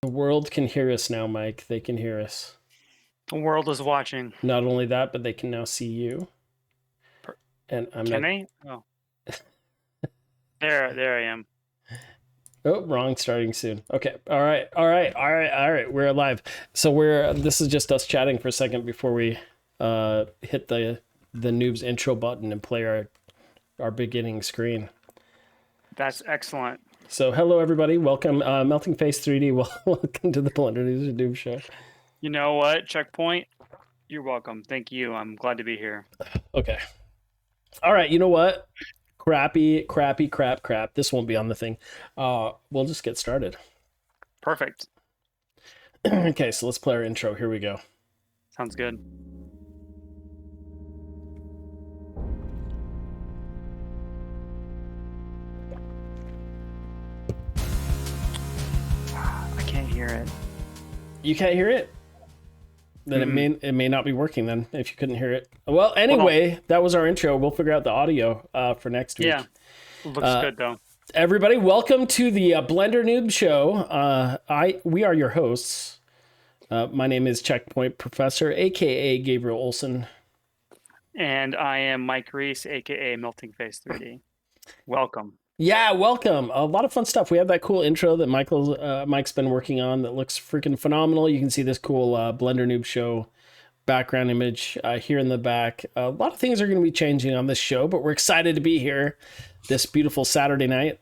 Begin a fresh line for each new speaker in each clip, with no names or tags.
The world can hear us now, Mike. They can hear us.
The world is watching.
Not only that, but they can now see you. And I'm
Can
not.
they? Oh, there I am.
Oh, wrong. Starting soon. Okay. All right. All right. All right. All right. We're live. So we're. This is just us chatting for a second before we hit the noobs intro button and play our beginning screen.
That's excellent.
So hello everybody. Welcome, Melting Face 3D. Welcome to the Blender News and Noob Show.
You know what? Checkpoint. You're welcome. Thank you. I'm glad to be here.
Okay. All right. You know what? Crap. This won't be on the thing. We'll just get started.
Perfect.
Okay, so let's play our intro. Here we go.
Sounds good. I can't hear it.
You can't hear it? Then it may not be working then if you couldn't hear it. Well, anyway, that was our intro. We'll figure out the audio for next week.
Yeah. Looks good though.
Everybody, welcome to the Blender Noob Show. We are your hosts. My name is Checkpoint Professor, aka Gabriel Olson.
And I am Mike Reese, aka Melting Face 3D. Welcome.
Yeah, welcome. A lot of fun stuff. We have that cool intro that Mike's been working on that looks freaking phenomenal. You can see this cool Blender Noob Show background image here in the back. A lot of things are going to be changing on this show, but we're excited to be here this beautiful Saturday night.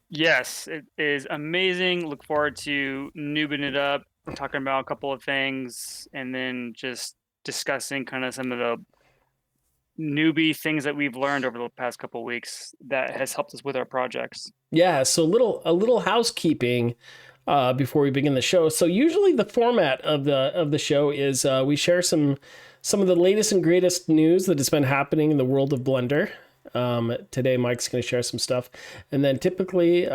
Yes, it is amazing. Look forward to noobing it up, talking about a couple of things, and then just discussing kind of some of the newbie things that we've learned over the past couple of weeks that has helped us with our projects.
Yeah, so a little housekeeping before we begin the show. So usually the format of the show is we share some of the latest and greatest news that has been happening in the world of Blender. Today Mike's going to share some stuff, and then typically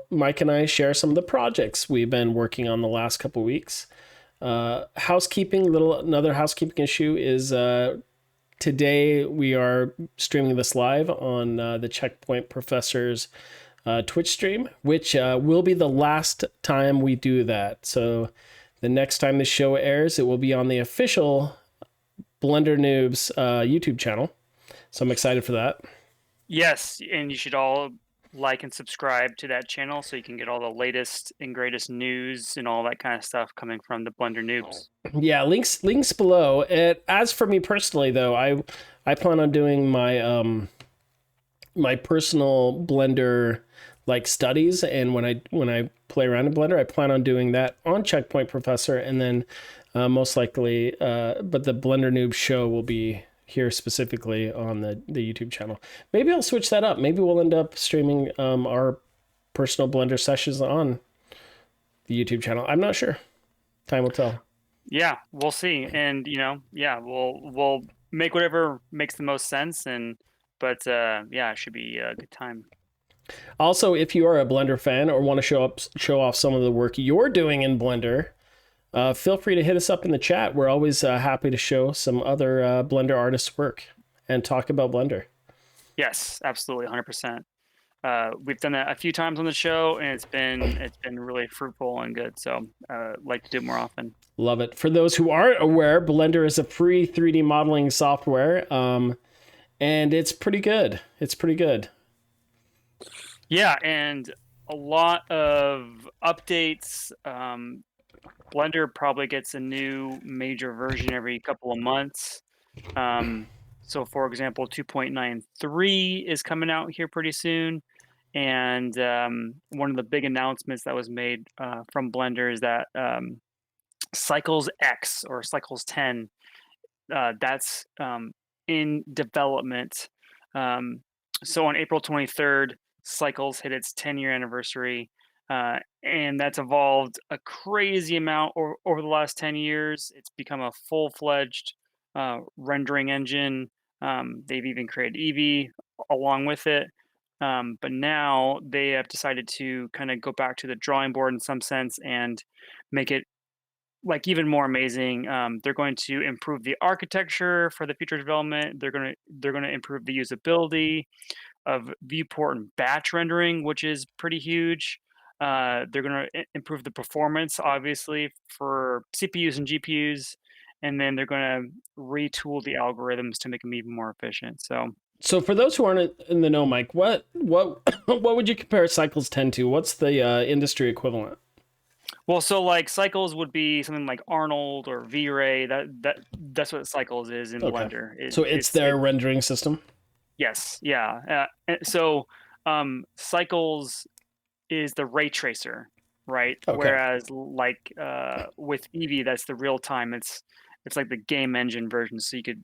Mike and I share some of the projects we've been working on the last couple of weeks. Another housekeeping issue is today we are streaming this live on the Checkpoint Professor's Twitch stream, which will be the last time we do that. So the next time the show airs, it will be on the official Blender Noobs YouTube channel. So I'm excited for that.
Yes, and you should all like and subscribe to that channel so you can get all the latest and greatest news and all that kind of stuff coming from the Blender Noobs.
Yeah, links below. As for me personally, though, I plan on doing my my personal Blender like studies, and when I play around in Blender, I plan on doing that on Checkpoint Professor, and then most likely, but the Blender Noob Show will be here specifically on the YouTube channel. Maybe I'll switch that up. Maybe we'll end up streaming our personal Blender sessions on the YouTube channel. I'm not sure. Time will tell.
Yeah, we'll see. And we'll make whatever makes the most sense, but it should be a good time.
Also, if you are a Blender fan or want to show off some of the work you're doing in Blender, feel free to hit us up in the chat. We're always happy to show some other Blender artists' work and talk about Blender.
Yes, absolutely, 100%. We've done that a few times on the show, and it's been really fruitful and good. So, like to do it more often.
Love it. For those who aren't aware, Blender is a free 3D modeling software, and it's pretty good.
Yeah, and a lot of updates. Blender probably gets a new major version every couple of months. So, for example, 2.93 is coming out here pretty soon. And one of the big announcements that was made from Blender is that Cycles X or Cycles 10, that's in development. So on April 23rd, Cycles hit its 10-year anniversary. And that's evolved a crazy amount over the last 10 years. It's become a full-fledged rendering engine. They've even created Eevee along with it. But now they have decided to kind of go back to the drawing board in some sense and make it like even more amazing. They're going to improve the architecture for the future development. They're going to improve the usability of viewport and batch rendering, which is pretty huge. They're going to improve the performance, obviously, for CPUs and GPUs, and then they're going to retool the algorithms to make them even more efficient. So,
So for those who aren't in the know, Mike, what what would you compare Cycles 10 to? What's the industry equivalent?
well, so like Cycles would be something like Arnold or V-Ray. That's what Cycles is in
Okay.
Blender.
So it's their rendering system?
Yes, yeah. So Cycles is the ray tracer, right?
Okay.
Whereas like with Eevee, that's the real time. It's like the game engine version, so you could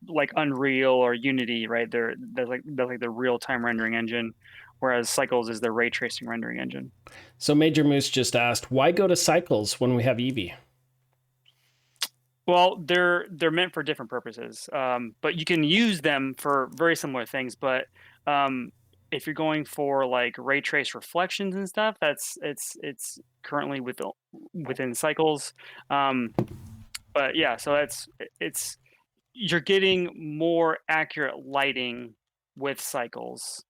like Unreal or Unity, right? They're like the real time rendering engine, whereas Cycles is the ray tracing rendering engine.
So Major Moose just asked, why go to Cycles when we have Eevee?
Well, they're meant for different purposes, but you can use them for very similar things. But if you're going for like ray trace reflections and stuff, it's currently within Cycles. Um, but yeah, so it's you're getting more accurate lighting with Cycles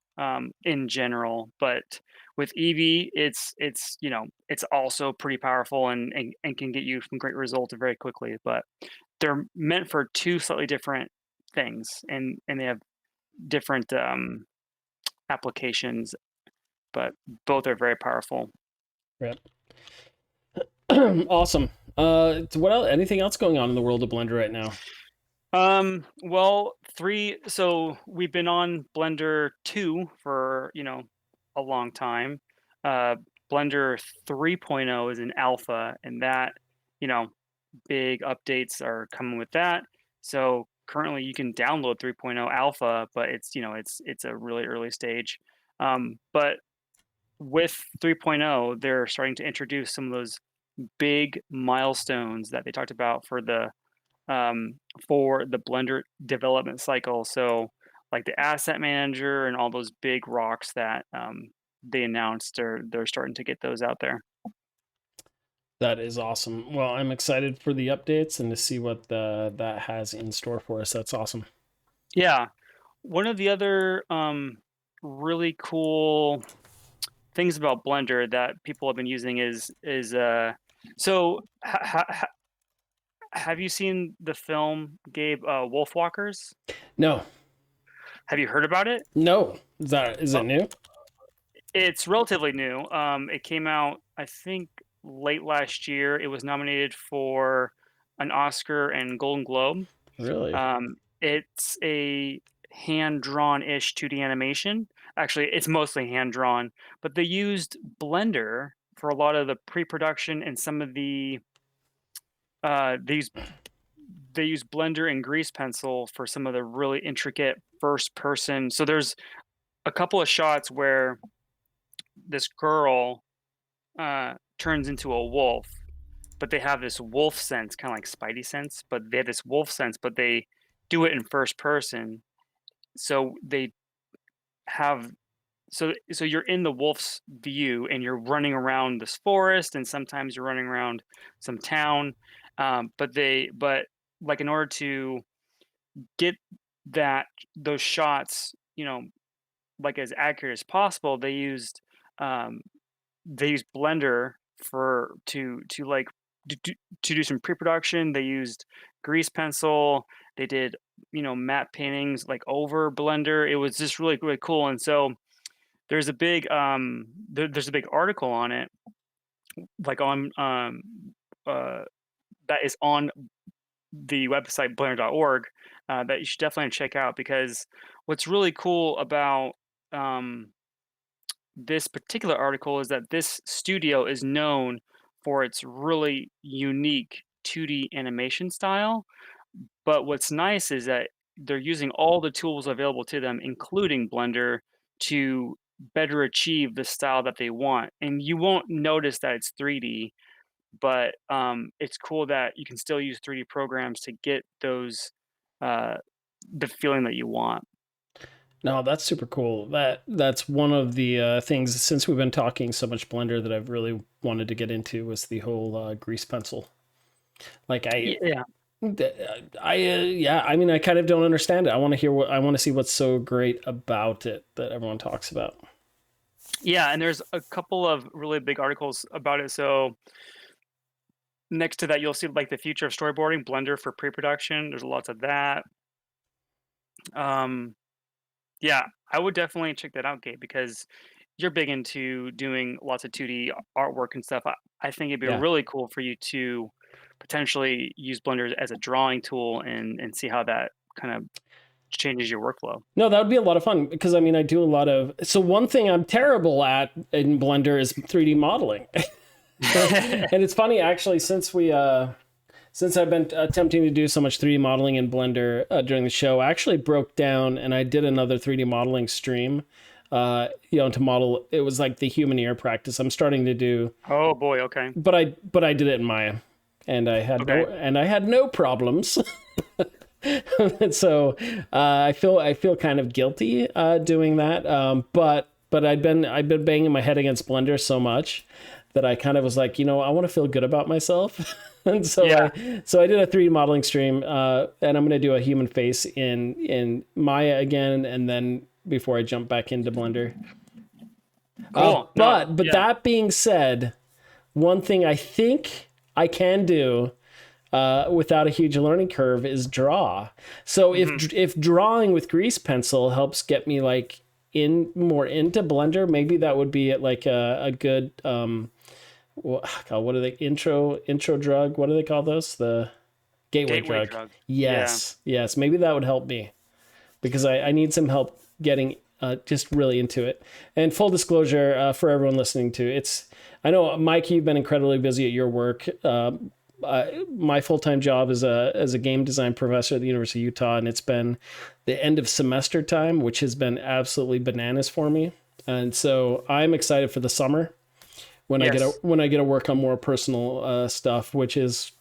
in general, but with Eevee, it's also pretty powerful and can get you some great results very quickly. But they're meant for two slightly different things, and they have different applications, but both are very powerful.
Yep. Awesome. What else? Anything else going on in the world of Blender right now?
Well, so we've been on Blender 2 for, a long time. Uh, Blender 3.0 is in alpha, and that, you know, big updates are coming with that. So currently you can download 3.0 alpha, but it's a really early stage. But with 3.0, they're starting to introduce some of those big milestones that they talked about um, for the Blender development cycle. So, like the asset manager and all those big rocks that they announced, they're starting to get those out there.
That is awesome. Well, I'm excited for the updates and to see what that has in store for us. That's awesome.
Yeah, one of the other really cool things about Blender that people have been using is so have you seen the film, Gabe, Wolfwalkers?
No,
Have you heard about it?
no. Is it new?
It's relatively new. It came out, I think, late last year. It was nominated for an Oscar and Golden Globe.
Really?
It's a hand-drawn-ish 2D animation. Actually, it's mostly hand-drawn, but they used Blender for a lot of the pre-production and some of these they use Blender and Grease Pencil for some of the really intricate first person. So there's a couple of shots where this girl turns into a wolf, but they have this wolf sense, kind of like Spidey sense, but they have this wolf sense, but they do it in first person. So they have so you're in the wolf's view and you're running around this forest, and sometimes you're running around some town. But like in order to get that those shots, like as accurate as possible, um, they used Blender for to like to do some pre-production. They used grease pencil. They did matte paintings like over Blender. It was just really really cool. And so there's a big article on it, like on uh that is on the website blender.org, that you should definitely check out, because what's really cool about um this particular article is that this studio is known for its really unique 2D animation style. But what's nice is that they're using all the tools available to them, including Blender, to better achieve the style that they want. And you won't notice that it's 3D, but it's cool that you can still use 3D programs to get uh, the feeling that you want.
No, that's super cool. That's one of the things since we've been talking so much Blender that I've really wanted to get into was the whole grease pencil. Like
Yeah.
yeah. I mean, I kind of don't understand it. I want to see what's so great about it that everyone talks about.
Yeah, and there's a couple of really big articles about it. So next to that, you'll see like the future of storyboarding, Blender for pre-production. There's lots of that. Um, yeah, I would definitely check that out, Gabe, because you're big into doing lots of 2D artwork and stuff. I think it'd be
Yeah.
really cool for you to potentially use Blender as a drawing tool and see how that kind of changes your workflow.
No, that would be a lot of fun because I mean, I do a lot of. So one thing I'm terrible at in Blender is 3D modeling. And it's funny actually, since I've been attempting to do so much 3D modeling in Blender during the show, I actually broke down and I did another 3D modeling stream. To model, it was like the human ear practice. I'm starting to do,
Oh boy, okay.
but I did it in Maya, and
Okay.
I had no problems. So I feel kind of guilty doing that. But I've been banging my head against Blender so much that I kind of was like, I want to feel good about myself. And
Yeah.
so I did a 3D modeling stream, and I'm going to do a human face in Maya again, and then before I jump back into Blender.
Cool. No,
But
yeah.
that being said, one thing I think I can do without a huge learning curve is draw. So
Hmm.
if drawing with grease pencil helps get me like in more into Blender, maybe that would be like a good what are they intro drug? What do they call those? The gateway
Gateway
drug.
drug. Yeah.
Yes, maybe that would help me because I need some help getting just really into it. And full disclosure for everyone listening to it's, I know Mike, you've been incredibly busy at your work. My full time job is as a game design professor at the University of Utah, and it's been the end of semester time, which has been absolutely bananas for me. And so I'm excited for the summer
Yes.
when I get to work on more personal stuff, which is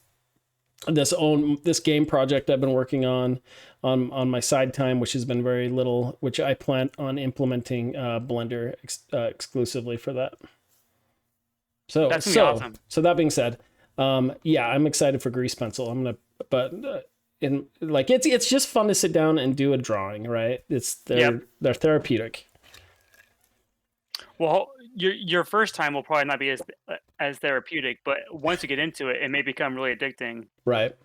this game project I've been working on my side time, which has been very little, which I plan on implementing Blender exclusively for that.
That's gonna be awesome.
So that being said, yeah, I'm excited for Grease Pencil. But in like it's just fun to sit down and do a drawing, right?
Yep.
They're therapeutic,
Well, your first time will probably not be as therapeutic, but once you get into it, it may become really addicting.
right?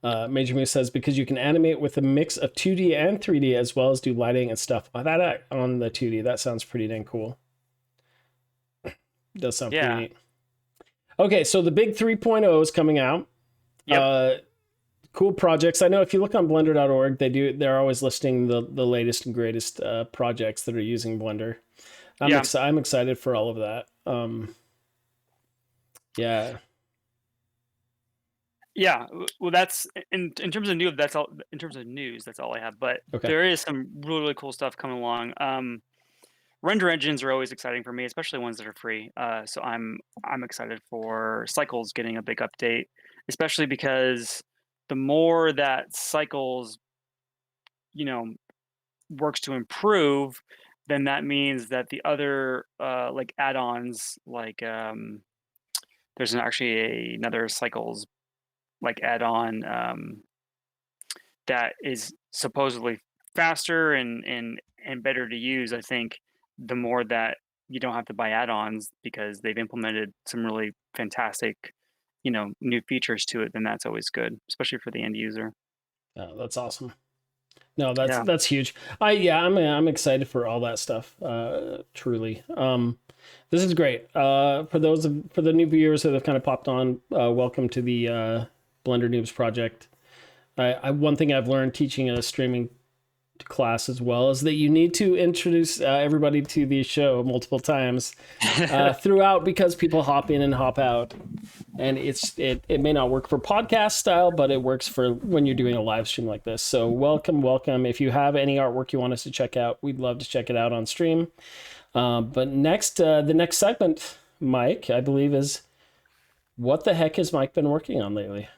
Major Moose says because you can animate with a mix of 2D and 3D as well as do lighting and stuff. That on the 2D, that sounds pretty dang cool. Does sound pretty
Yeah.
neat. Okay, so the big 3.0 is coming out.
Yep.
Uh, cool projects. I know if you look on blender.org, they're always listing the latest and greatest projects that are using Blender.
Yeah.
I'm excited for all of that. Yeah.
Yeah. Well, that's in terms of new. That's all. In terms of news, that's all I have. But
Okay.
there is some really really cool stuff coming along. Render engines are always exciting for me, especially ones that are free. So I'm excited for Cycles getting a big update, especially because the more that Cycles, you know, works to improve, then that means that the other like add-ons, like there's another Cycles like add-on that is supposedly faster and better to use. I think the more that you don't have to buy add-ons because they've implemented some really fantastic, new features to it, then that's always good, especially for the end user.
That's awesome. No,
Yeah.
that's huge. I'm excited for all that stuff. Truly. This is great. For the new viewers that have kind of popped on, welcome to the Blender Noobs project. One thing I've learned teaching a streaming class as well is that you need to introduce everybody to the show multiple times throughout because people hop in and hop out, and it may not work for podcast style, but it works for when you're doing a live stream like this. So welcome. If you have any artwork you want us to check out, we'd love to check it out on stream. But the next segment, Mike, I believe is what the heck has Mike been working on lately?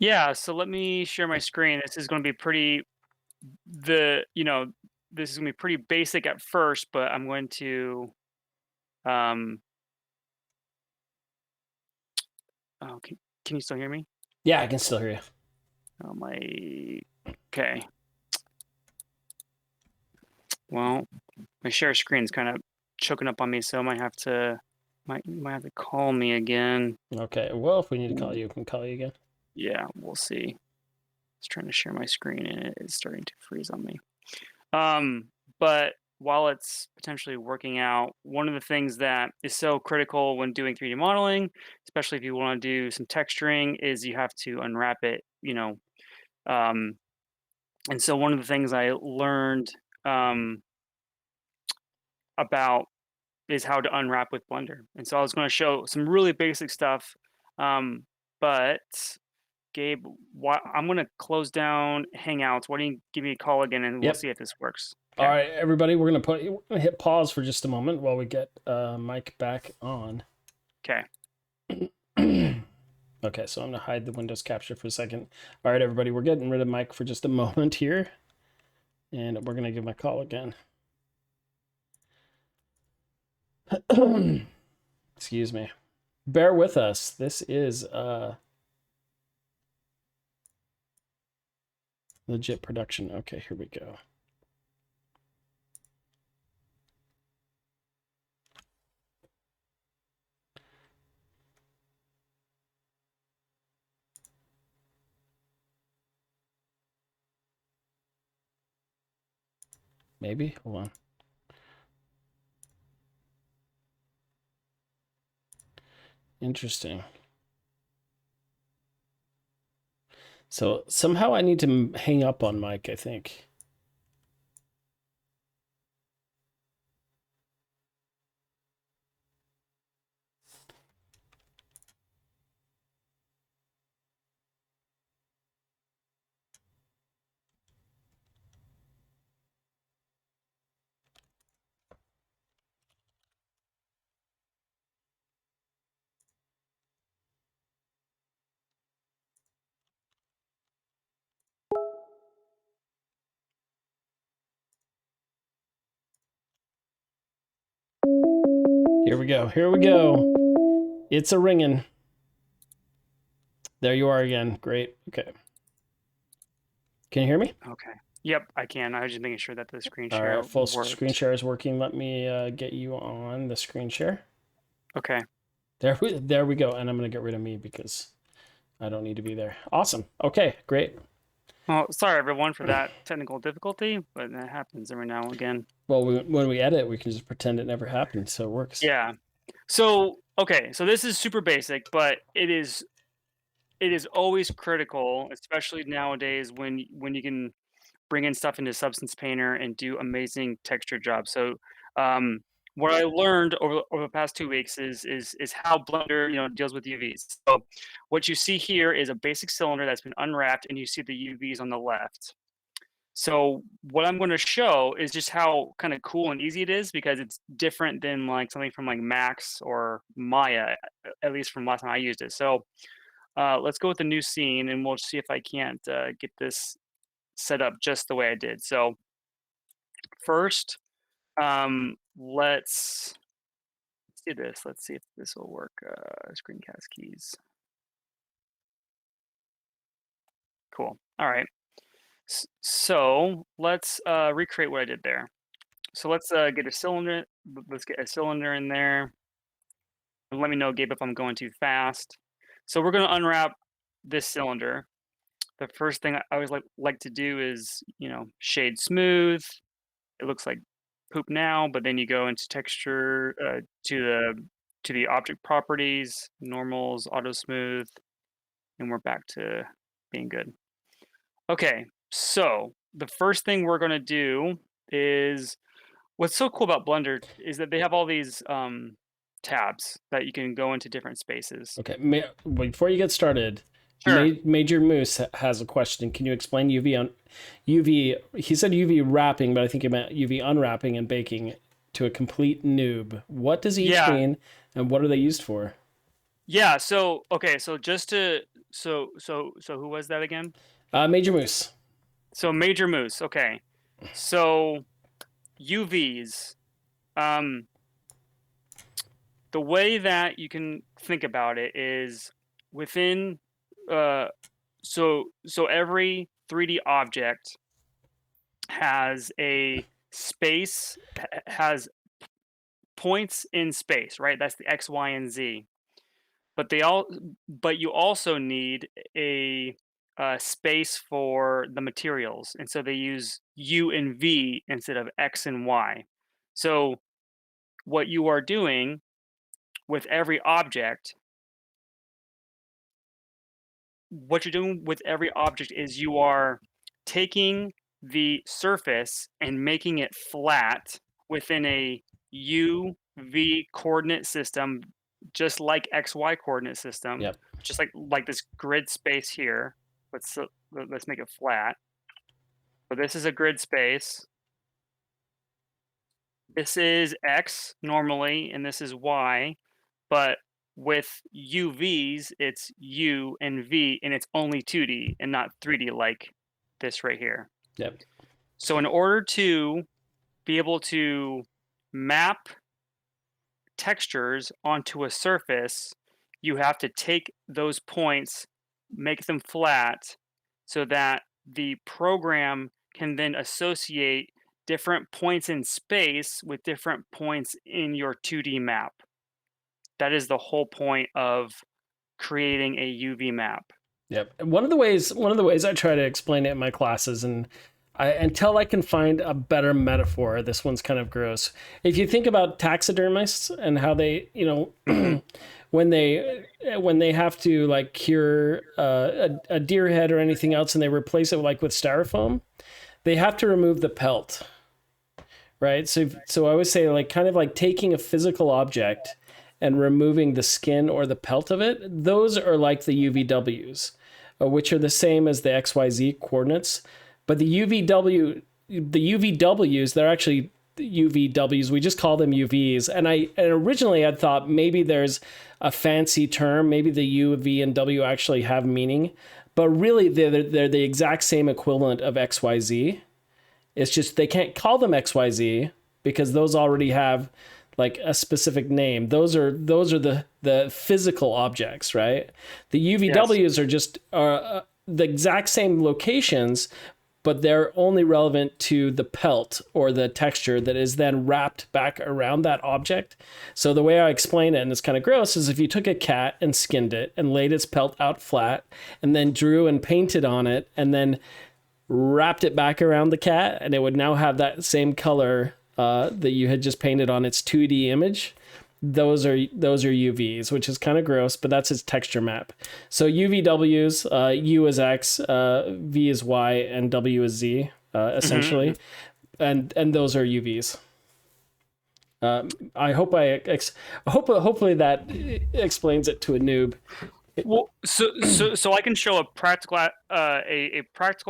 Yeah, so let me share my screen. This is going to be the, you know, this is going to be pretty basic at first, but I'm going to um oh, can you still hear me?
Yeah, I can still hear you.
Oh my okay. Well, my share screen is kind of choking up on me, so I might have to call me again.
Okay. Well, if we need to call you, we can call you again.
Yeah, we'll see. Just trying to share my screen and it is starting to freeze on me. But while it's potentially working out, one of the things that is so critical when doing 3D modeling, especially if you want to do some texturing, is you have to unwrap it, Um, and so one of the things I learned about is how to unwrap with Blender. And so I was going to show some really basic stuff, but Gabe, I'm going to close down Hangouts. Why don't you give me a call again and we'll
Yep.
see if this works.
All
Okay.
right, everybody, we're gonna hit pause for just a moment while we get Mike back on.
Okay.
Okay, so I'm gonna hide the Windows capture for a second. All right, everybody, we're getting rid of Mike for just a moment here, and we're gonna give him a call again. Excuse me. Bear with us. This is legit production. Okay, here we go. Maybe. Hold on. Interesting. So somehow I need to hang up on Mike, I think. Here we go. Here we go. It's a ringing. There you are again. Great. Okay. Can you hear me?
Okay. Yep, I can. I was just making sure that the screen
All
share
right, full screen
worked.
share is working. Let me get you on the screen share.
Okay.
There we go. And I'm gonna get rid of me because I don't need to be there. Awesome. Okay, great.
Well, sorry everyone for that technical difficulty, but that happens every now and again.
Well, when we edit, we can just pretend it never happened, so it works.
Yeah. So, okay, so this is super basic, but it is always critical, especially nowadays when you can bring in stuff into Substance Painter and do amazing texture jobs. So, um, what I learned over the past 2 weeks is how Blender, deals with UVs. So, what you see here is a basic cylinder that's been unwrapped, and you see the UVs on the left. So, what I'm gonna show is just how kinda cool and easy it is because it's different than, like, something from, like, Max or Maya, at least from last time I used it. So, let's go with the new scene, and we'll see if I can't, get this set up just the way I did. So first, let's do this. Let's see if this will work. Screencast keys. Cool. All right. So let's recreate what I did there. So let's get a cylinder. Let's get a cylinder in there. And let me know, Gabe, if I'm going too fast. So we're going to unwrap this cylinder. The first thing I always like to do is, shade smooth. It looks like poop now, but then you go into texture, to the object properties, normals, auto smooth, and we're back to being good. Okay, so the first thing we're gonna do is what's so cool about Blender is that they have all these tabs that you can go into different spaces.
Okay, before you get started,
Sure.
Major Moose has a question. Can you explain UV? He said UV wrapping, but I think he meant UV unwrapping and baking to a complete noob. What does each
Yeah.
mean, and what are they used for?
Yeah. So okay. So just to so who was that again?
Major Moose.
So Major Moose. Okay. So UVs. Um, the way that you can think about it is within uh so every 3D object has a space has points in space, right? That's the X, Y, and Z. But they all but you also need a, space for the materials, and so they use U and V instead of X and Y. So what you are doing with every object what you're doing with every object is you are taking the surface and making it flat within a U, V coordinate system, just like XY coordinate system,
Yep.
just like this grid space here. Let's make it flat. So this is a grid space. This is X normally, and this is Y. But with UVs, it's U and V, and it's only 2D and not 3D like this right here.
Yep.
So in order to be able to map textures onto a surface, you have to take those points, make them flat, so that the program can then associate different points in space with different points in your 2D map. That is the whole point of creating a UV map.
Yep. And one of the ways I try to explain it in my classes, and until I can find a better metaphor, this one's kind of gross. If you think about taxidermists and how they, when they have to like cure a deer head or anything else, and they replace it like with styrofoam, they have to remove the pelt, right? So I would say like kind of like taking a physical object and removing the skin or the pelt of it. Those are like the UVWs, which are the same as the XYZ coordinates. But the UVWs, they're actually UVWs. We just call them UVs. And originally I'd thought maybe there's a fancy term. Maybe the U, V, and W actually have meaning. But really, they're the exact same equivalent of XYZ. It's just they can't call them XYZ because those already have like a specific name. Those are the physical objects, right? The UVWs
Yes.
are just the exact same locations, but they're only relevant to the pelt or the texture that is then wrapped back around that object. So the way I explain it, and it's kind of gross, is if you took a cat and skinned it and laid its pelt out flat and then drew and painted on it and then wrapped it back around the cat, and it would now have that same color that you had just painted on its 2D image. Those are UVs, which is kind of gross, but that's its texture map. So UVWs, U is X, V is Y, and W is Z, essentially, and those are UVs. I hope hopefully that explains it to a noob.
Well, so I can show a practical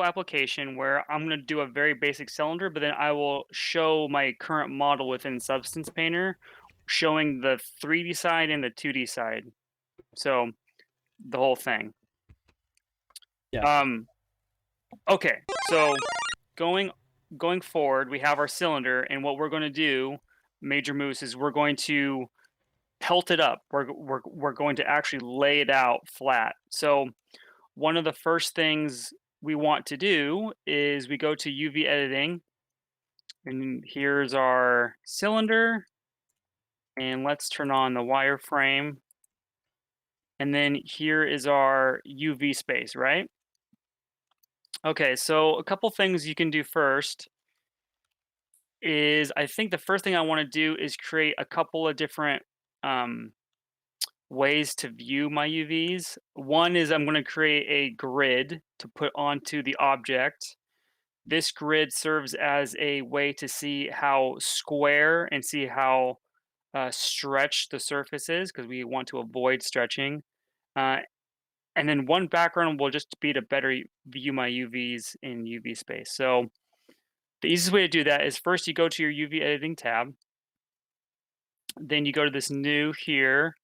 application where I'm going to do a very basic cylinder, but then I will show my current model within Substance Painter, showing the 3D side and the 2D side. So the whole thing.
Yeah.
Okay. So going forward, we have our cylinder, and what we're going to do, Major Moose, is we're going to pelt it up. We're going to actually lay it out flat. So one of the first things we want to do is we go to UV editing, and here's our cylinder, and let's turn on the wireframe, and then here is our UV space, right? Okay, so a couple things you can do first is I think the first thing I want to do is create a couple of different um, ways to view my UVs. One is I'm going to create a grid to put onto the object. This grid serves as a way to see how square and see how stretched the surface is because we want to avoid stretching. Uh, and then one background will just be to better view my UVs in UV space. So the easiest way to do that is first you go to your UV editing tab. Then you go to this new here,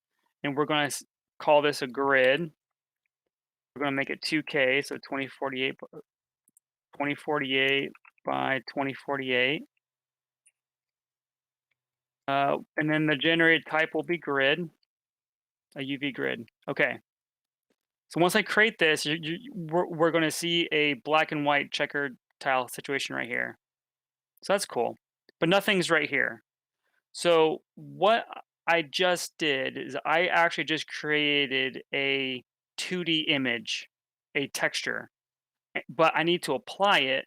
and we're going to call this a grid. We're going to make it 2K, so 2048 by 2048. And then the generated type will be grid, a UV grid. Okay. So once I create this, we're going to see a black and white checkered tile situation right here. So that's cool. But nothing's right here. So what I just did is I actually just created a 2D image, a texture, but I need to apply it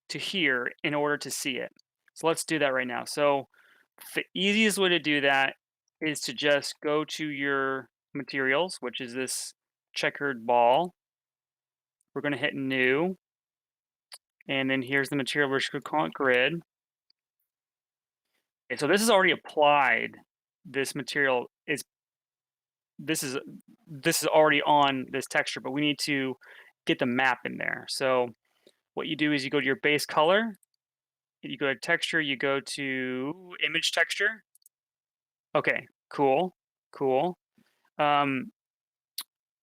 to here in order to see it. So let's do that right now. So the easiest way to do that is to just go to your materials, which is this checkered ball. We're going to hit new, and then here's the material. We're just going to call it grid. Okay, so this is already applied. This material is this is this is already on this texture, but we need to get the map in there. So what you do is you go to your base color, you go to texture, you go to image texture. Okay, cool, cool. Um,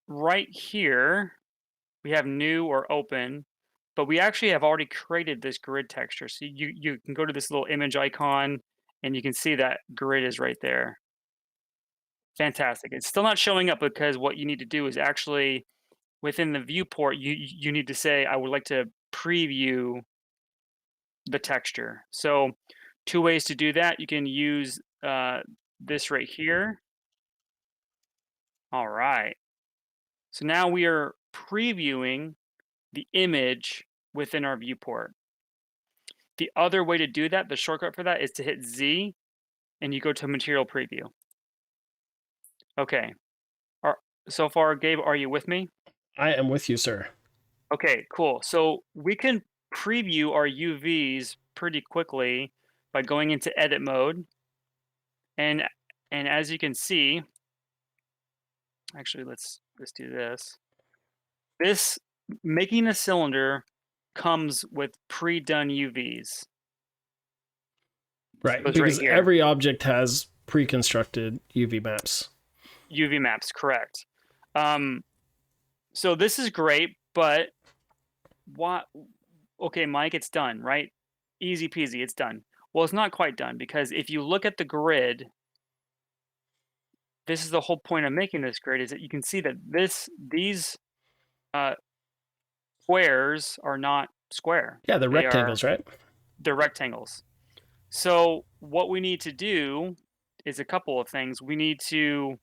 right here we have new or open, but we actually have already created this grid texture. So you can go to this little image icon, and you can see that grid is right there. Fantastic. It's still not showing up because what you need to do is actually within the viewport, you need to say, I would like to preview the texture. So two ways to do that. You can use this right here. All right. So now we are previewing the image within our viewport. The other way to do that, the shortcut for that is to hit Z and you go to material preview. Okay. Are, so far, Gabe, are you with me?
I am with you, sir.
Okay, cool. So we can preview our UVs pretty quickly by going into edit mode. And as you can see, actually let's do this. This making a cylinder comes with pre-done UVs.
Right,
Those right
because
here.
every object has pre-constructed UV maps.
UV maps, correct. Um, so this is great, but what okay, Mike, it's done, right? Easy peasy, it's done. Well, it's not quite done because if you look at the grid, this is the whole point of making this grid is that you can see that these uh, squares are not square.
Yeah, the rectangles, right?
They're rectangles. So what we need to do is a couple of things. We need to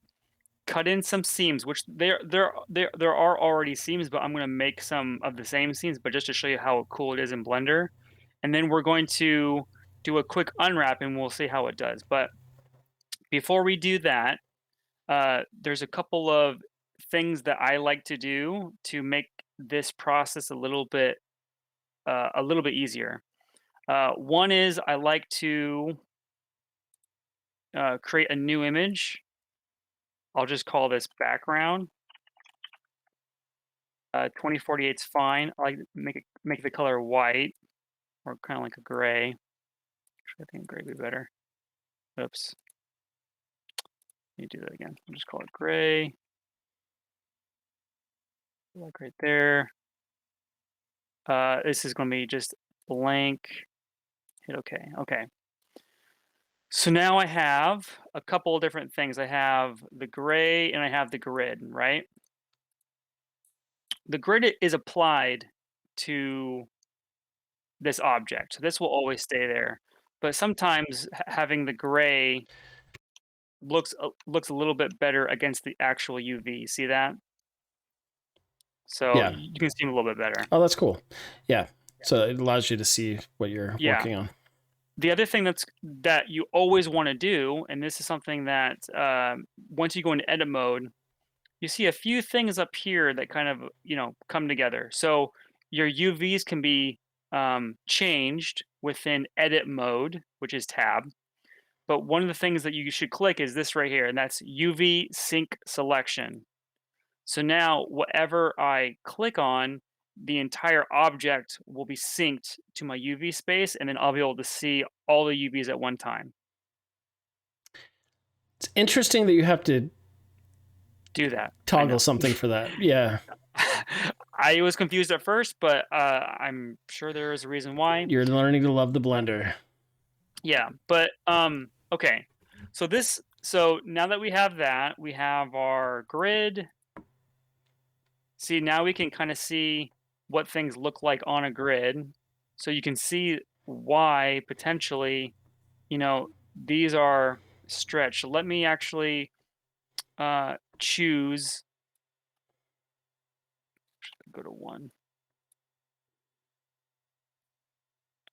cut in some seams, which there are already seams, but I'm going to make some of the same seams, but just to show you how cool it is in Blender. And then we're going to do a quick unwrap and we'll see how it does. But before we do that, there's a couple of things that I like to do to make this process a little bit easier. One is I like to create a new image. I'll just call this background. 2048 is fine. I like to make the color white or kind of like a gray. Actually, I think gray would be better. Oops. Let me do that again. I'll just call it gray. Like right there. This is going to be just blank. Hit OK. Okay. So now I have a couple of different things. I have the gray and I have the grid, right? The grid is applied to this object. So this will always stay there. But sometimes having the gray looks a little bit better against the actual UV. See that? So
Yeah.
you can see them a little bit better.
Oh, that's cool. Yeah. So it allows you to see what you're
Yeah.
working on.
The other thing that you always want to do, and this is something that once you go into edit mode, you see a few things up here that kind of come together. So your UVs can be changed within edit mode, which is tab. But one of the things that you should click is this right here, and that's UV sync selection. So now whatever I click on, the entire object will be synced to my UV space, and then I'll be able to see all the UVs at one time.
It's interesting that you have to
Do that. I
toggle
know.
something for that. Yeah.
I was confused at first, but I'm sure there is a reason why.
You're learning to love the blender.
Yeah, but okay. So now that we have that, we have our grid. See, now we can kind of see what things look like on a grid. So you can see why potentially, you know, these are stretch. Let me actually choose, go to one.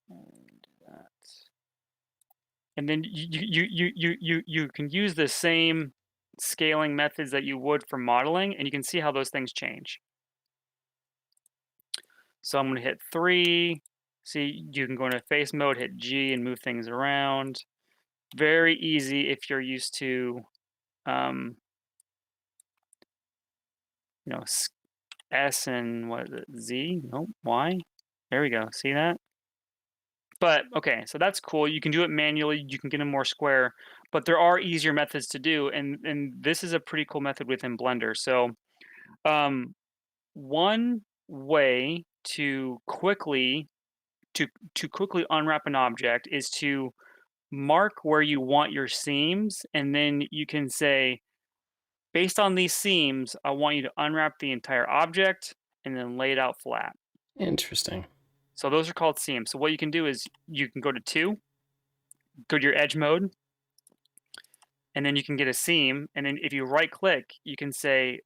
And that. And then you can use the same scaling methods that you would for modeling, and you can see how those things change. So I'm gonna hit 3. See, you can go into face mode, hit G, and move things around. Very easy if you're used to, um, you know, S and what is it, Z? Nope, Y. There we go. See that? But okay, so that's cool. You can do it manually. You can get them more square, but there are easier methods to do, and this is a pretty cool method within Blender. So, um, one way to to quickly unwrap an object is to mark where you want your seams, and then you can say, based on these seams, I want you to unwrap the entire object and then lay it out flat.
Interesting.
So those are called seams. So what you can do is you can go to 2, go to your edge mode, and then you can get a seam. And then if you right click, you can say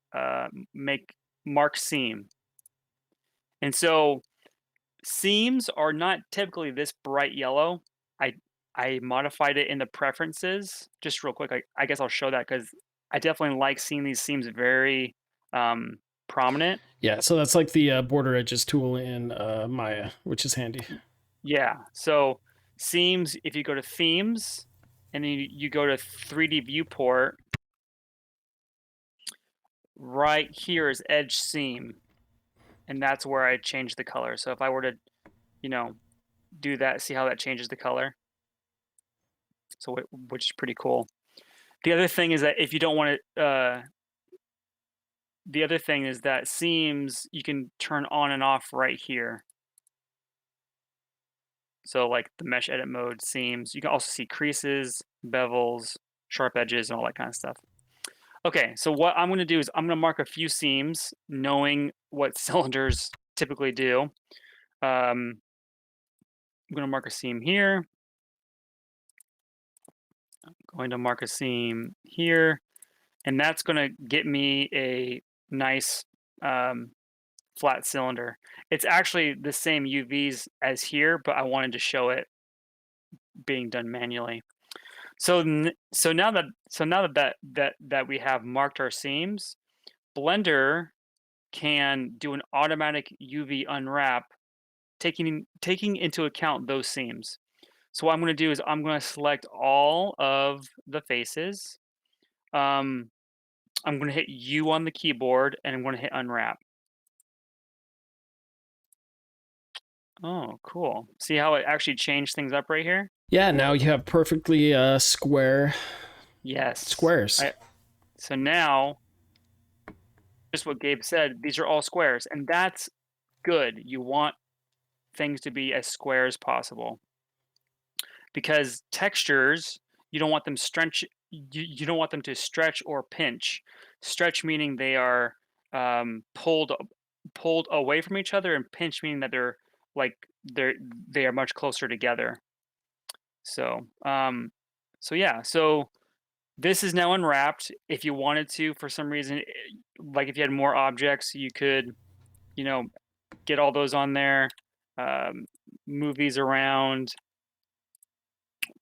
make mark seam. And so seams are not typically this bright yellow. I I modified it in the preferences. Just real quick, I guess I'll show that because I definitely like seeing these seams very um, prominent.
Yeah, so that's like the border edges tool in Maya, which is handy.
Yeah. So seams, if you go to themes and then you go to 3D viewport, right here is edge seam, and that's where I change the color. So if I were to, you know, do that, see how that changes the color. So which is pretty cool. The other thing is that if you don't want to, the other thing is that seams you can turn on and off right here. So like the mesh edit mode seams, you can also see creases, bevels, sharp edges, and all that kind of stuff. Okay, so what I'm going to do is I'm going to mark a few seams, knowing what cylinders typically do. I'm going to mark a seam here. I'm going to mark a seam here, and that's going to get me a nice um, flat cylinder. It's actually the same UVs as here, but I wanted to show it being done manually. So now that we have marked our seams, Blender can do an automatic UV unwrap, taking into account those seams. So what I'm going to do is I'm going to select all of the faces. Um, I'm going to hit U on the keyboard, and I'm going to hit unwrap. Oh, cool. See how it actually changed things up right here?
Yeah, now you have perfectly square
Yes.
squares.
So now, just what Gabe said, these are all squares, and that's good. You want things to be as square as possible because textures, you don't want them you don't want them to stretch or pinch. Stretch meaning they are pulled away from each other, and pinch meaning that like they are much closer together. So yeah, so this is now unwrapped. If you wanted to, for some reason, like if you had more objects, you could, you know, get all those on there, um, move these around.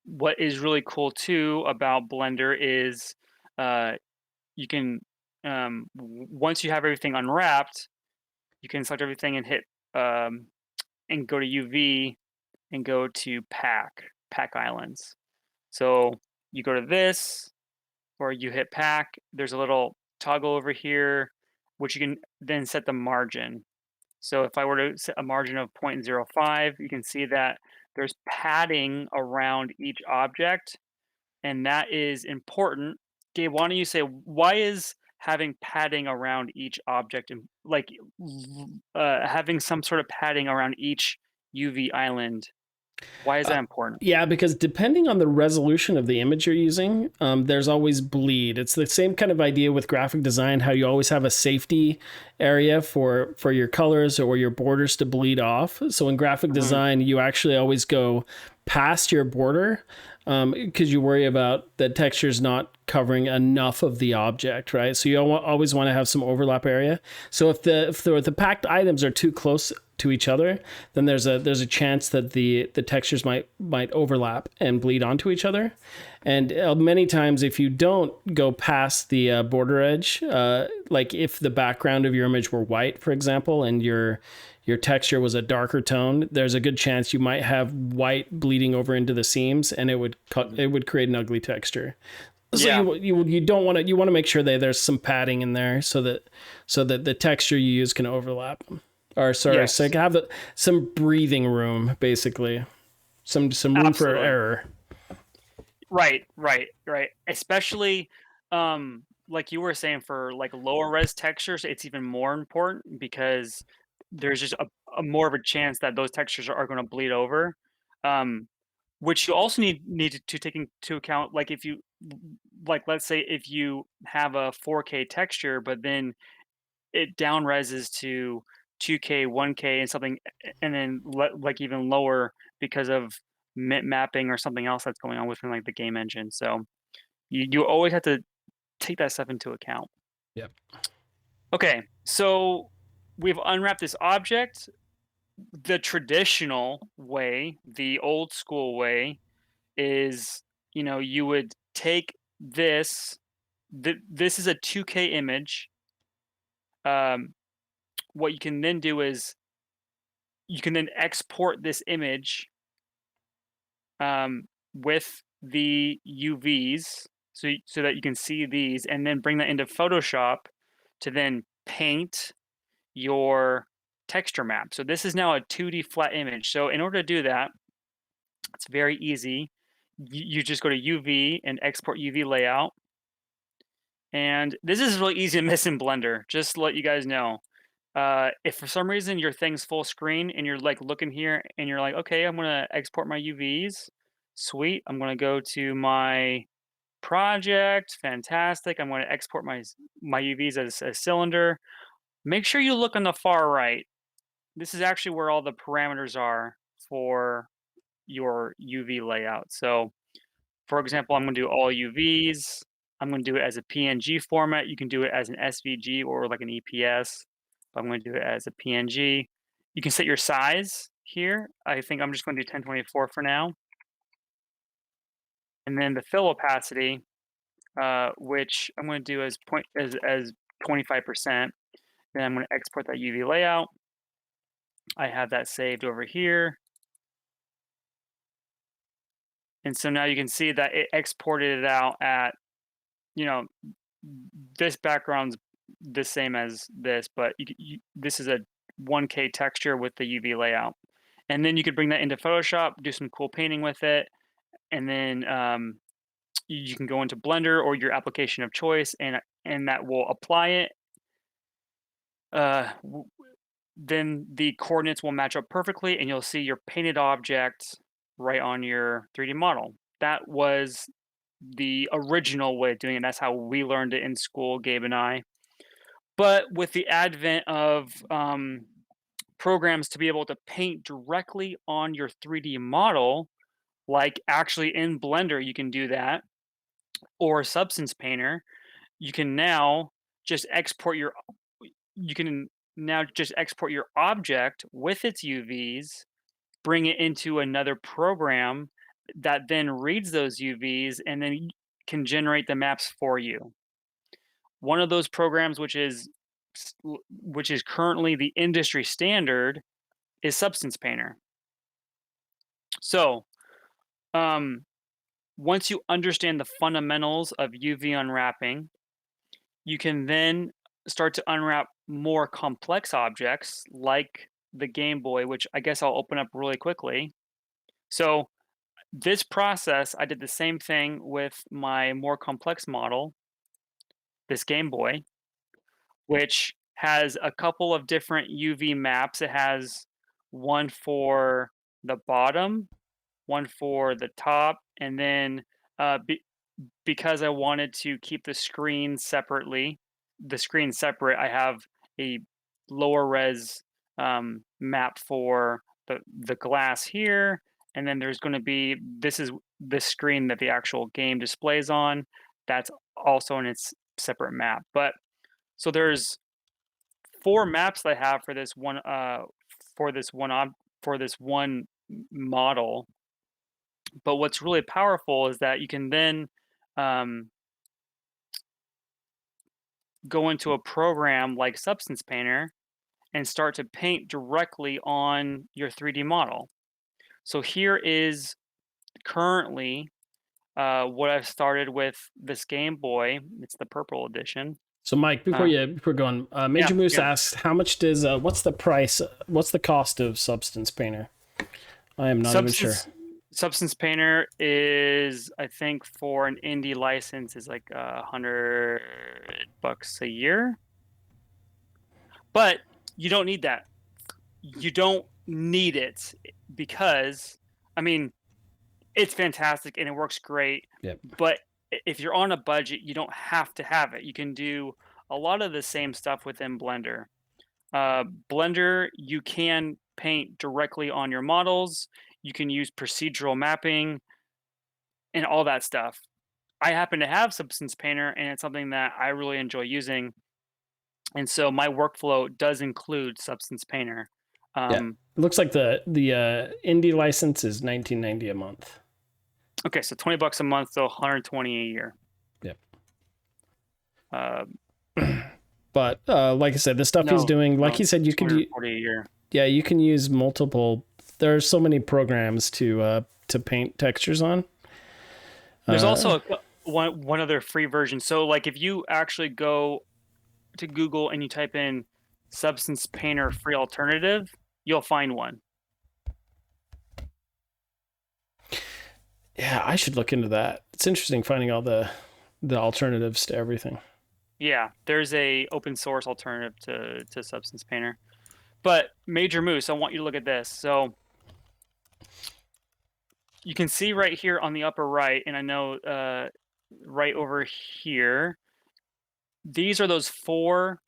What is really cool too about Blender is uh, you can, once you have everything unwrapped, you can select everything and hit and go to UV and go to pack islands. So you go to this, or you hit pack. There's a little toggle over here, which you can then set the margin. So if I were to set a margin of 0.05, you can see that there's padding around each object, and that is important. Gabe, why don't you say, why is having padding around each object, and like having some sort of padding around each UV island Why is that important?
Yeah, because depending on the resolution of the image you're using, there's always bleed. It's the same kind of idea with graphic design, how you always have a safety area for your colors or your borders to bleed off. So in graphic
Mhm.
design, you actually always go past your border because you worry about the textures not covering enough of the object, right? So you always want to have some overlap area. So if the packed items are too close to each other, then there's a chance that the textures might overlap and bleed onto each other. And many times, if you don't go past the border edge, like if the background of your image were white, for example, and your texture was a darker tone, there's a good chance you might have white bleeding over into the seams, and it would create an ugly texture. So
Yeah,
you don't want to you want to make sure that there's some padding in there so that the texture you use can overlap. Or sorry, so
yes,
can have some breathing room, basically, some room for
absolutely.
error.
Right, right, right. Especially, like you were saying, for like lower res textures, it's even more important because there's just a more of a chance that those textures are going to bleed over. Um, which you also need to take into account, like if you like, let's say if you have a 4K texture, but then it down reses to 2K, 1K, and something, and then like even lower because of mapping or something else that's going on within like the game engine. So you always have to take that stuff into account.
Yep.
Okay, so we've unwrapped this object. The traditional way, the old school way, is you would take this. This is a 2K image. Um, what you can then do is you can then export this image um, with the UVs so that you can see these, and then bring that into Photoshop to then paint your texture map. So this is now a 2D flat image. So in order to do that, it's very easy. You just go to UV and export UV layout. And this is really easy to miss in Blender, just to let you guys know. If for some reason your thing's full screen and you're like looking here and you're like, okay, I'm gonna export my UVs. Sweet. I'm gonna go to my project. Fantastic. I'm gonna export my UVs as a cylinder. Make sure you look on the far right. This is actually where all the parameters are for your UV layout. So for example, I'm gonna do all UVs. I'm gonna do it as a PNG format. You can do it as an SVG or like an EPS. But I'm gonna do it as a PNG. You can set your size here. I think I'm just gonna do 1024 for now. And then the fill opacity, which I'm gonna do as 25%. Then I'm gonna export that UV layout. I have that saved over here. And so now you can see that it exported it out at, you know, this background's the same as this, but this is a 1K texture with the UV layout. And then you could bring that into Photoshop, do some cool painting with it, and then you can go into Blender or your application of choice, and that will apply it. Uh, w- then the coordinates will match up perfectly, and you'll see your painted object right on your 3D model. That was the original way of doing it. That's how we learned it in school, Gabe and I. But with the advent of programs to be able to paint directly on your 3D model, like actually in Blender, you can do that, or Substance Painter, you can now just export your you can now just export your object with its UVs, bring it into another program that then reads those UVs and then can generate the maps for you. One of those programs, which is currently the industry standard, is Substance Painter. So, um, once you understand the fundamentals of UV unwrapping, you can then start to unwrap more complex objects like the Game Boy, which I guess I'll open up really quickly. So, this process, I did the same thing with my more complex model, this Game Boy, which has a couple of different UV maps. It has one for the bottom. one for the top, and then uh, be, because I wanted to keep the screen separate, I have a lower res map for the glass here, and then there's going to be this is the screen that the actual game displays on. That's also in its separate map. But so there's four maps that I have for this one ob- for this one model. But what's really powerful is that you can then um, go into a program like Substance Painter and start to paint directly on your 3D model. So here is currently what I've started with this Game Boy. It's the purple edition.
So, Mike,
Uh,
before going,
yeah,
Major Moose
yeah.
asks, how much does what's the price? What's the cost of Substance Painter? I am not even sure.
Substance Substance Painter is, I think, for an indie license is like $100 a year, but you don't need that. You don't need it because, I mean, it's fantastic and it works great,
Yep.
but if you're on a budget, you don't have to have it. You can do a lot of the same stuff within Blender. Blender, you can paint directly on your models. You can use procedural mapping and all that stuff. I happen to have Substance Painter, and it's something that I really enjoy using. And so my workflow does include Substance Painter.
Yeah.
Um,
It looks like the indie license is 19.90 a month.
okay, so $20 a month, so 120 a year.
Yep.
Uh,
But like I said, the stuff he's
no,
doing, like
no,
he said, you could
240 a year.
yeah, you can use multiple. There are so many programs to paint textures on.
There's also one other free version. So like if you actually go to Google and you type in Substance Painter free alternative, you'll find one.
Yeah, I should look into that. It's interesting finding all the alternatives to everything.
Yeah, there's a open source alternative to Substance Painter. But Major Moose, I want you to look at this. So you can see right here on the upper right, and I know right over here, these are those four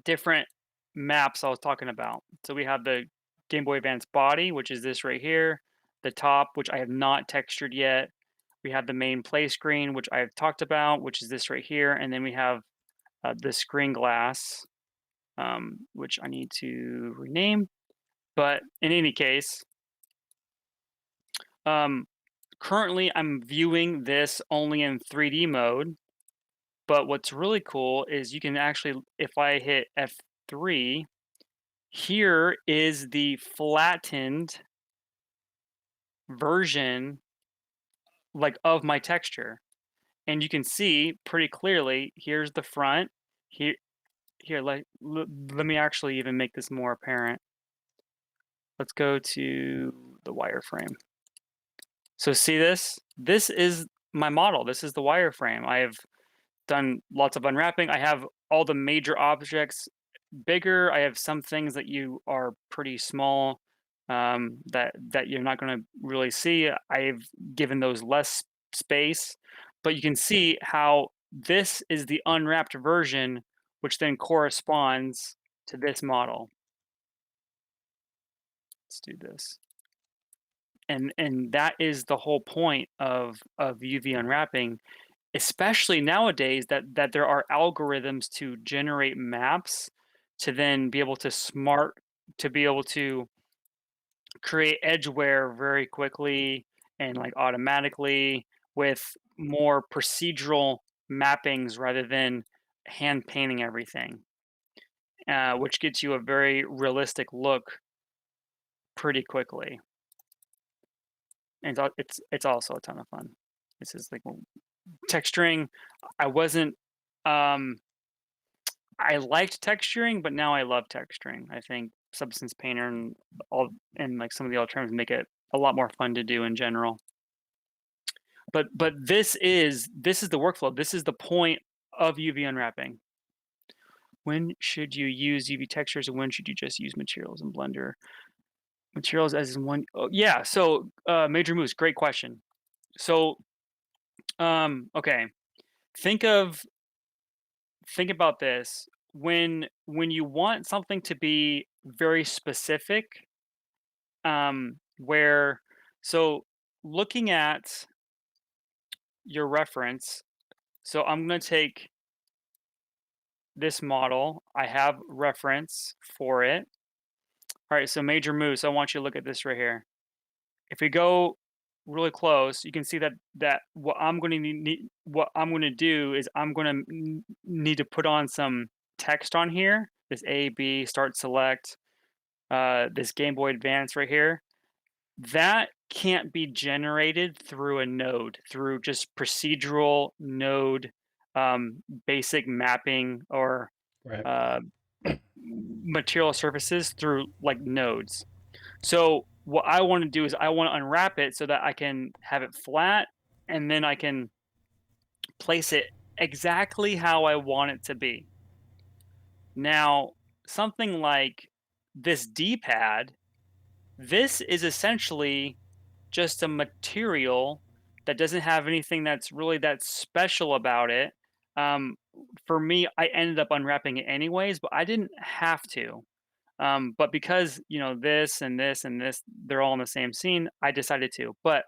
different maps I was talking about. So we have the Game Boy Advance body, which is this right here, the top, which I have not textured yet. We have the main play screen, which I have talked about, which is this right here, and then we have the screen glass, which I need to rename. But in any case, um, currently I'm viewing this only in 3D mode. But what's really cool is you can actually, if I hit F3, here is the flattened version like of my texture. And you can see pretty clearly, here's the front. Here, let me actually even make this more apparent. Let's go to the wireframe. So see this? This is my model. This is the wireframe. I have done lots of unwrapping. I have all the major objects bigger. I have some things that you are pretty small, that you're not going to really see. I've given those less space, but you can see how this is the unwrapped version, which then corresponds to this model. Let's do this. And that is the whole point of UV unwrapping, especially nowadays that there are algorithms to generate maps to then be able to be able to create edgeware very quickly and like automatically with more procedural mappings rather than hand painting everything, which gets you a very realistic look pretty quickly. And it's also a ton of fun. This is like texturing. I wasn't um I liked texturing, but now I love texturing. I think Substance Painter and like some of the alternatives make it a lot more fun to do in general. But this is the workflow. This is the point of UV unwrapping. When should you use UV textures and when should you just use materials in Blender? Materials as in one oh, yeah, so, major moves, great question. So, okay, think of think about this. When you want something to be very specific, where so looking at your reference, so I'm gonna take this model, I have reference for it. Alright, so major moves, I want you to look at this right here. If we go really close, you can see that what I'm going to what I'm going to do is I'm going to need to put on some text on here. This A, B, start, select, this Game Boy Advance right here. That can't be generated through a node, through just procedural node, basic mapping or
Right.
uh, material surfaces through like nodes. So what I want to do is I want to unwrap it so that I can have it flat and then I can place it exactly how I want it to be. Now, something like this D-pad, this is essentially just a material that doesn't have anything that's really that special about it. Um, for me, I ended up unwrapping it anyways, but I didn't have to. But because, this and this and this, they're all in the same scene, I decided to. But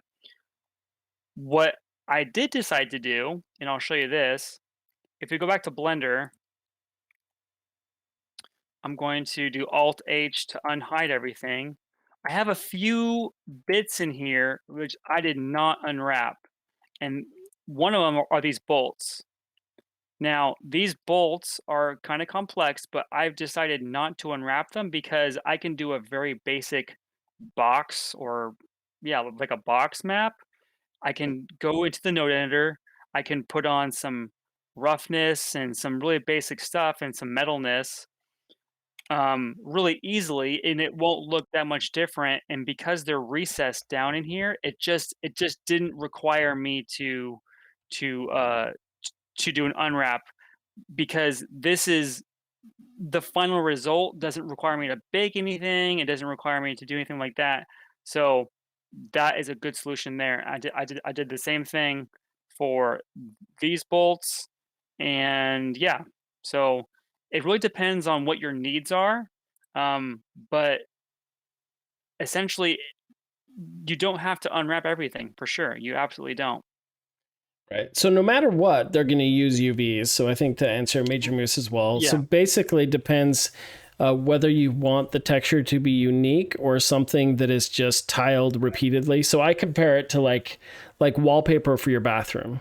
what I did decide to do, and I'll show you this, if we go back to Blender, I'm going to do Alt H to unhide everything. I have a few bits in here which I did not unwrap, and one of them are these bolts. Now, these bolts are kind of complex, but I've decided not to unwrap them because I can do a very basic box or yeah, like a box map. I can go into the node editor. I can put on some roughness and some really basic stuff and some metalness really easily, and it won't look that much different. And because they're recessed down in here, it just didn't require me to uh, to do an unwrap because this is the final result doesn't require me to bake anything. It doesn't require me to do anything like that. So that is a good solution there. I did the same thing for these bolts, and yeah. So it really depends on what your needs are. But essentially, you don't have to unwrap everything for sure. You absolutely don't.
Right. So no matter what, they're going to use UVs. So I think to answer Major Moose as well. So
Yeah.
basically, depends whether you want the texture to be unique or something that is just tiled repeatedly. So I compare it to like wallpaper for your bathroom.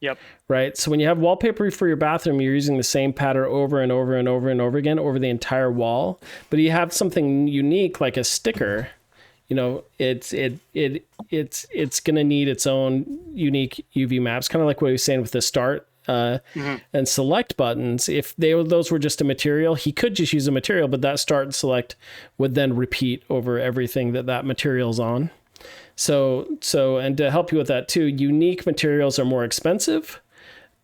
Yep.
Right. So when you have wallpaper for your bathroom, you're using the same pattern over and over and over and over again over the entire wall. But you have something unique like a sticker, it's going to need its own unique UV maps, kind of like what he was saying with the start
Hmm.
and select buttons. If those were just a material, he could just use a material, but that start and select would then repeat over everything that material's on. So and to help you with that too, unique materials are more expensive,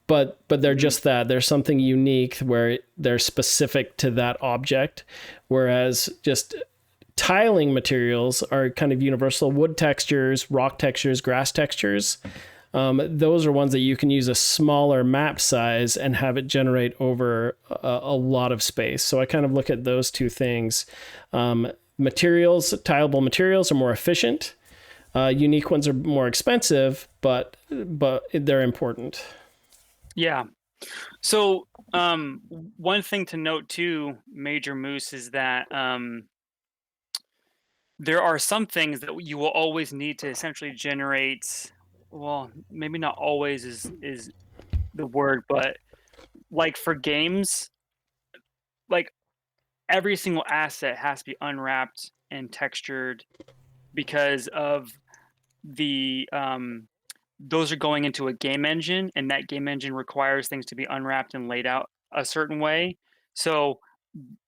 but they're
Hmm.
just that. There's something unique where they're specific to that object, whereas just tiling materials are kind of universal. Wood textures, rock textures, grass textures. Those are ones that you can use a smaller map size and have it generate over a lot of space. So I kind of look at those two things. Materials, tileable materials are more efficient. Unique ones are more expensive, but they're important.
Yeah. So one thing to note too, Major Moose, is that there are some things that you will always need to essentially generate. Well, maybe not always is the word, but like for games, like every single asset has to be unwrapped and textured because of the those are going into a game engine, and that game engine requires things to be unwrapped and laid out a certain way. So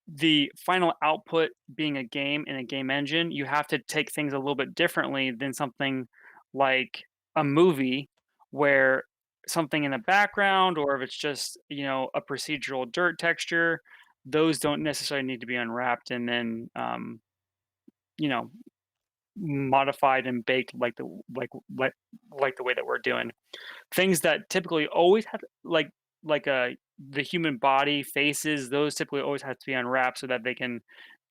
the final output being a game in a game engine, you have to take things a little bit differently than something like a movie where something in the background or if it's just, a procedural dirt texture, those don't necessarily need to be unwrapped and then you know, modified and baked like the way that we're doing. Things that typically always have like the human body, faces, those typically always have to be unwrapped so that they can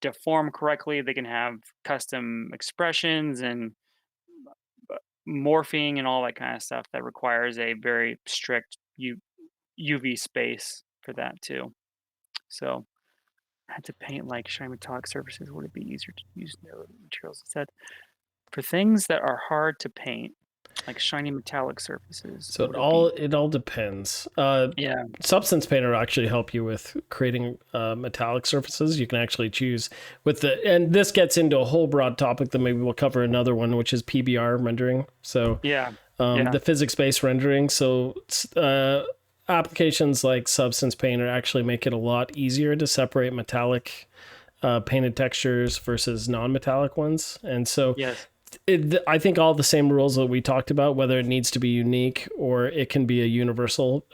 deform correctly, they can have custom expressions and morphing and all that kind of stuff that requires a very strict UV space for that too. So, I had to paint like shiny metallic surfaces. Would it be easier to use no materials instead? For things that are hard to paint, like shiny metallic surfaces,
So
would it be?
it all depends.
Yeah,
Substance Painter will actually help you with creating metallic surfaces. You can actually choose with the, and this gets into a whole broad topic that maybe we'll cover another one, which is PBR rendering. So
yeah, yeah,
the physics-based rendering. So applications like Substance Painter actually make it a lot easier to separate metallic painted textures versus non-metallic ones. And so
yes.
I think all the same rules that we talked about, whether it needs to be unique or it can be a universal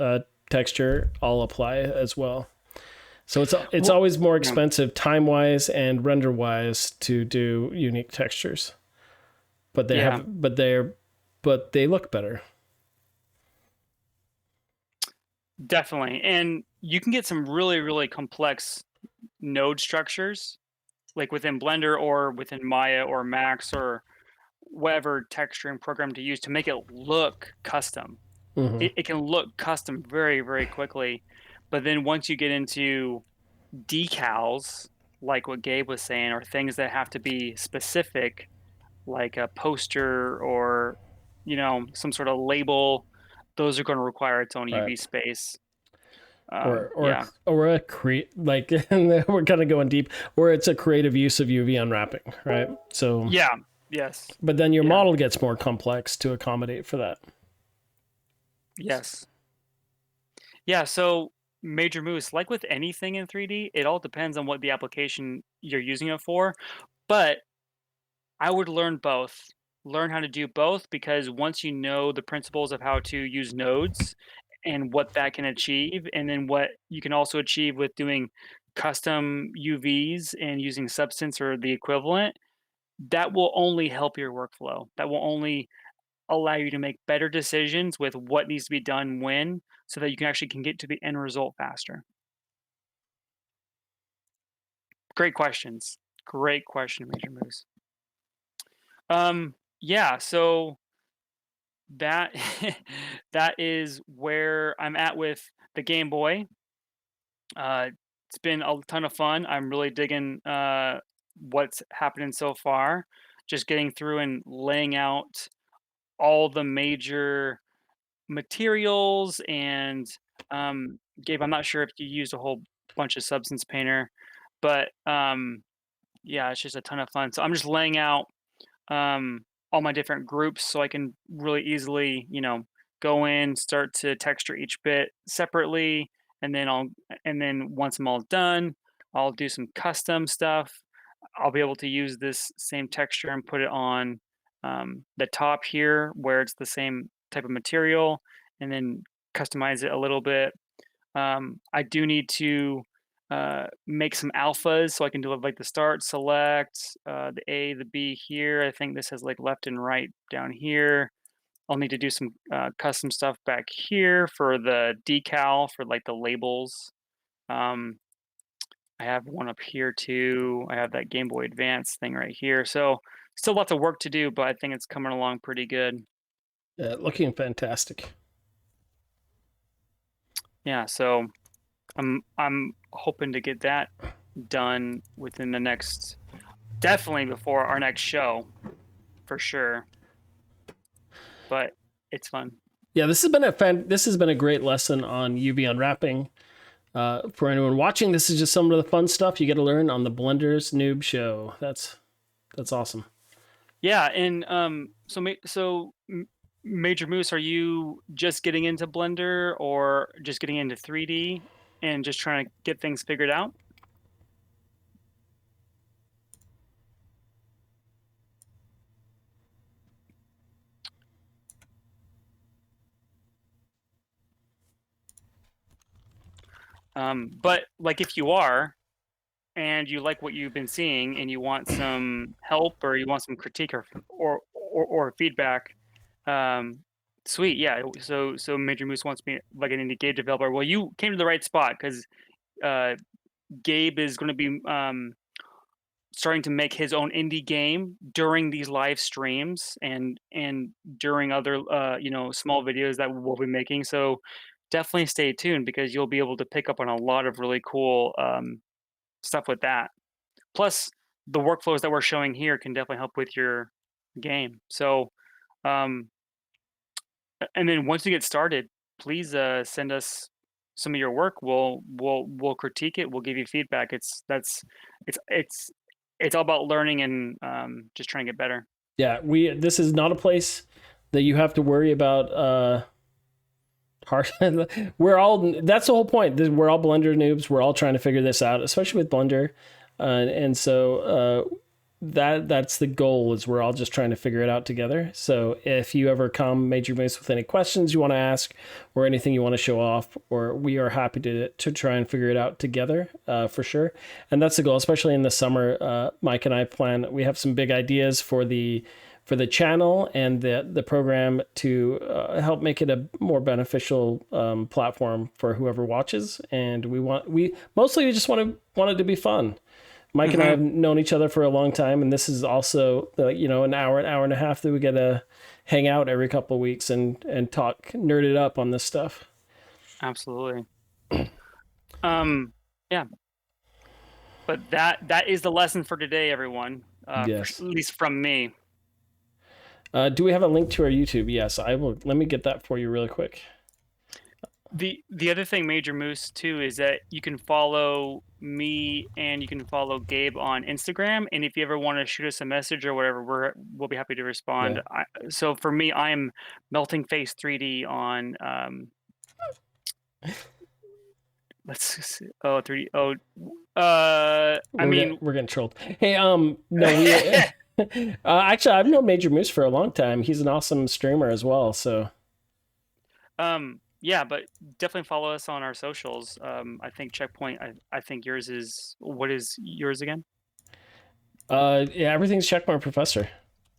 texture, all apply as well. So it's
Well,
always more
yeah,
expensive time wise and render wise to do unique textures, but
yeah,
they look better.
definitely. And you can get some really, really complex node structures, like within Blender or within Maya or Max or whatever texturing program to use to make it look custom.
Hmm.
It can look custom very, very quickly. But then once you get into decals, like what Gabe was saying, or things that have to be specific, like a poster or, some sort of label, those are going to require its own
Right.
UV space.
Or
Yeah.
or a create like we're kind of going deep, where it's a creative use of UV unwrapping, right? So,
Yeah. Yes.
but then your
Yeah.
model gets more complex to accommodate for that.
Yes. Yeah. So major moves, like with anything in 3D, it all depends on what the application you're using it for. But I would learn both. Learn how to do both because once you know the principles of how to use nodes and what that can achieve, and then what you can also achieve with doing custom UVs and using Substance or the equivalent, that will only help your workflow. That will only allow you to make better decisions with what needs to be done when, so that you can get to the end result faster. Great questions. Great question, Major Moose. Yeah, so that that is where I'm at with the Game Boy. It's been a ton of fun. I'm really digging what's happening so far. Just getting through and laying out all the major materials and Gabe, I'm not sure if you used a whole bunch of Substance Painter, but yeah, it's just a ton of fun. So I'm just laying out all my different groups so I can really easily, go in, start to texture each bit separately, and then once I'm all done, I'll do some custom stuff. I'll be able to use this same texture and put it on the top here where it's the same type of material, and then customize it a little bit. I do need to make some alphas so I can do like the start, select, the A, the B here. I think this has like left and right down here. I'll need to do some custom stuff back here for the decal for like the labels. Um, I have one up here too. I have that Game Boy Advance thing right here. So still lots of work to do, but I think it's coming along pretty good.
Looking fantastic.
Yeah, so I'm hoping to get that done within the next definitely before our next show, for sure, but it's fun.
Yeah, this has been a great lesson on UV unwrapping. For anyone watching, this is just some of the fun stuff you get to learn on the Blenders Noob Show. That's awesome.
Yeah, and, Major Moose, are you just getting into Blender or just getting into 3D and just trying to get things figured out? But, like, if you are, and you like what you've been seeing and you want some help or you want some critique or feedback, um, sweet, yeah. So Major Moose wants me like an indie game developer. Well, you came to the right spot because uh, Gabe is going to be starting to make his own indie game during these live streams and during other small videos that we'll be making. So definitely stay tuned because you'll be able to pick up on a lot of really cool stuff with that. Plus, the workflows that we're showing here can definitely help with your game. So, um, and then once you get started, please send us some of your work. We'll critique it. We'll give you feedback. It's it's it's all about learning and just trying to get better.
Yeah, this is not a place that you have to worry about hard. We're all, that's the whole point. We're all Blender noobs. We're all trying to figure this out, especially with Blender. And so that's the goal, is we're all just trying to figure it out together. So if you ever come Major Moose with any questions you want to ask or anything you want to show off, or we are happy to try and figure it out together, for sure. And that's the goal, especially in the summer. Mike and I we have some big ideas for the channel and the program to help make it a more beneficial platform for whoever watches. And we mostly just want it to be fun. Mike and I have known each other for a long time, and this is also an hour and a half that we get to hang out every couple of weeks and talk, nerd it up on this stuff.
Absolutely. Yeah. But that is the lesson for today, everyone.
Yes.
At least from me.
Do we have a link to our YouTube? Yes, I will. Let me get that for you really quick.
The other thing, Major Moose, too, is that you can follow me and you can follow Gabe on Instagram. And if you ever want to shoot us a message or whatever, we'll be happy to respond.
Yeah.
So for me, I'm Melting Face 3D on. Let's see. Oh, 3D. Oh,
we're getting trolled. Hey, no, we actually, I've known Major Moose for a long time. He's an awesome streamer as well. So,
yeah, but definitely follow us on our socials. I think Checkpoint. I think yours is. What is yours again?
Yeah, everything's Checkpoint Professor.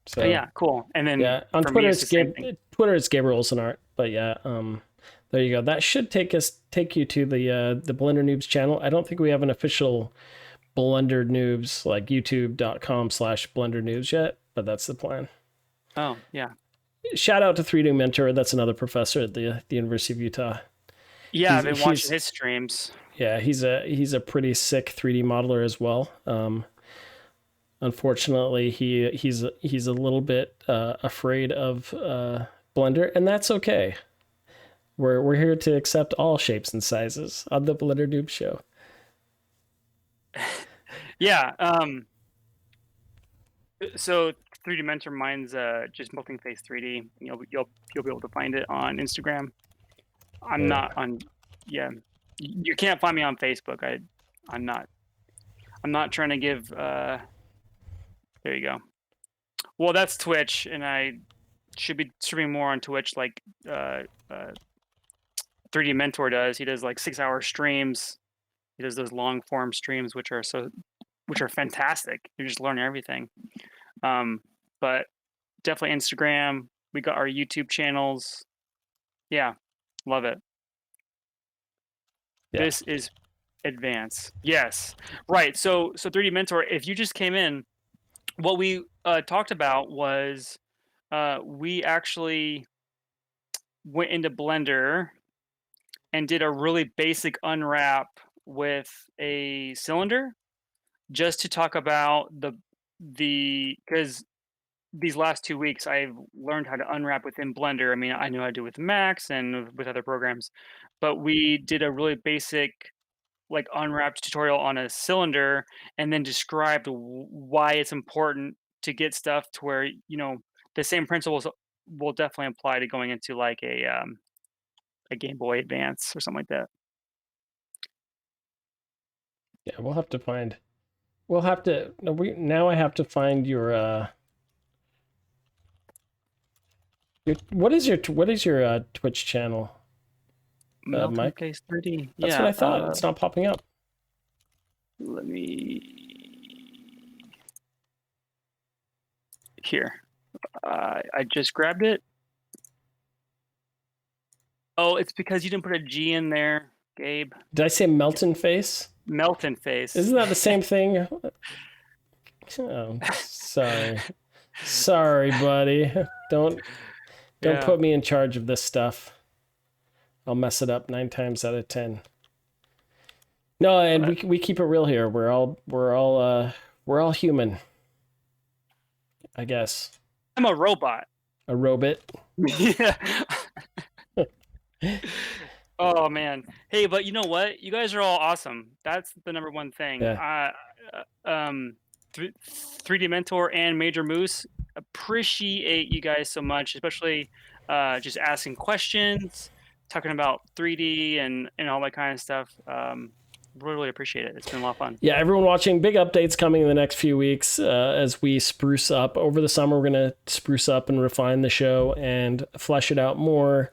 So
yeah, cool. And then
yeah, on Twitter it's Gabriel Olsenart. But yeah, there you go. That should take you to the Blender Noobs channel. I don't think we have an official Blender Noobs, like youtube.com/Blender Noobs yet, but that's the plan.
Oh, yeah.
Shout out to 3D Mentor. That's another professor at the University of Utah.
Yeah, I've been watching his streams.
Yeah, he's a pretty sick 3D modeler as well. Unfortunately, he's a little bit afraid of Blender, and that's okay. We're here to accept all shapes and sizes on the Blender Noob Show.
Yeah. So 3D Mentor, mine's just Melting Face 3D. You'll be able to find it on Instagram. I'm not on. Yeah, you can't find me on Facebook. I'm not trying to give. There you go. Well, that's Twitch, and I should be streaming more on Twitch, like 3D Mentor does. He does like 6-hour streams. He does those long form streams, which are fantastic. You're just learning everything. But definitely Instagram. We got our YouTube channels. Yeah, love it. Yeah. This is advanced. Yes, right. So 3D Mentor. If you just came in, what we talked about was we actually went into Blender and did a really basic unwrap with a cylinder, just to talk about because these last 2 weeks I've learned how to unwrap within Blender. I mean, I know how to do it with Max and with other programs, but we did a really basic like unwrapped tutorial on a cylinder, and then described why it's important to get stuff to where the same principles will definitely apply to going into like a Game Boy Advance or something like that.
Yeah, we'll have to find. Now I have to find your what is your Twitch channel?
Melting Face 3D.
That's what I thought. It's not popping up.
Let me here. I just grabbed it. Oh, it's because you didn't put a G in there, Gabe.
Did I say Melton face?
Melton face.
Isn't that the same thing? Oh, sorry. Sorry, buddy. Don't
Yeah.
put me in charge of this stuff. I'll mess it up 9 times out of 10. No, and we keep it real here. We're all human. I guess.
I'm a robot.
A robot.
Yeah. Oh man. Hey, but you know what? You guys are all awesome. That's the number one thing.
Yeah.
3D Mentor and Major Moose, appreciate you guys so much, especially just asking questions, talking about 3D and all that kind of stuff. Really appreciate it. It's been a lot of fun.
Yeah, everyone watching, big updates coming in the next few weeks as we spruce up. Over the summer, we're going to spruce up and refine the show and flesh it out more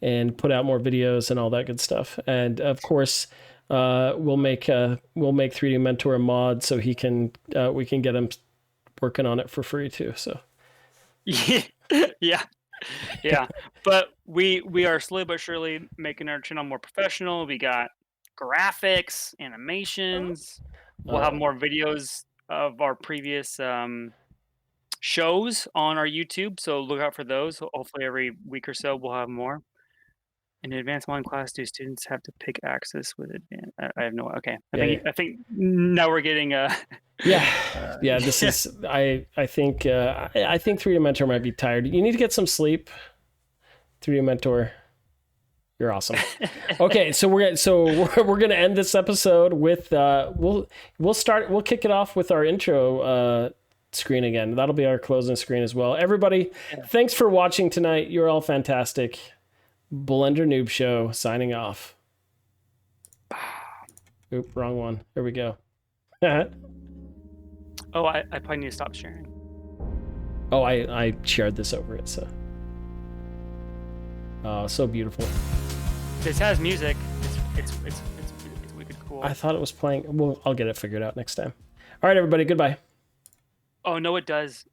and put out more videos and all that good stuff. And of course, we'll make 3D Mentor a mod so we can get him working on it for free too. So
yeah. But we are slowly but surely making our channel more professional. We got graphics, animations. We'll have more videos of our previous shows on our YouTube, so look out for those. Hopefully every week or so we'll have more. In advanced modeling class, do students have to pick axis with advanced? I have no. Okay, I think now we're getting
yeah. This is I think 3D Mentor might be tired. You need to get some sleep. 3D Mentor, you're awesome. Okay, so we're gonna end this episode with we'll kick it off with our intro screen again. That'll be our closing screen as well. Everybody, thanks for watching tonight. You're all fantastic. Blender Noob Show signing off. Oop, wrong one. There we go.
Oh, I probably need to stop sharing.
Oh, I shared this over it, so. Oh, so beautiful.
This has music. It's wicked cool.
I thought it was playing. Well, I'll get it figured out next time. All right, everybody. Goodbye.
Oh no, it does.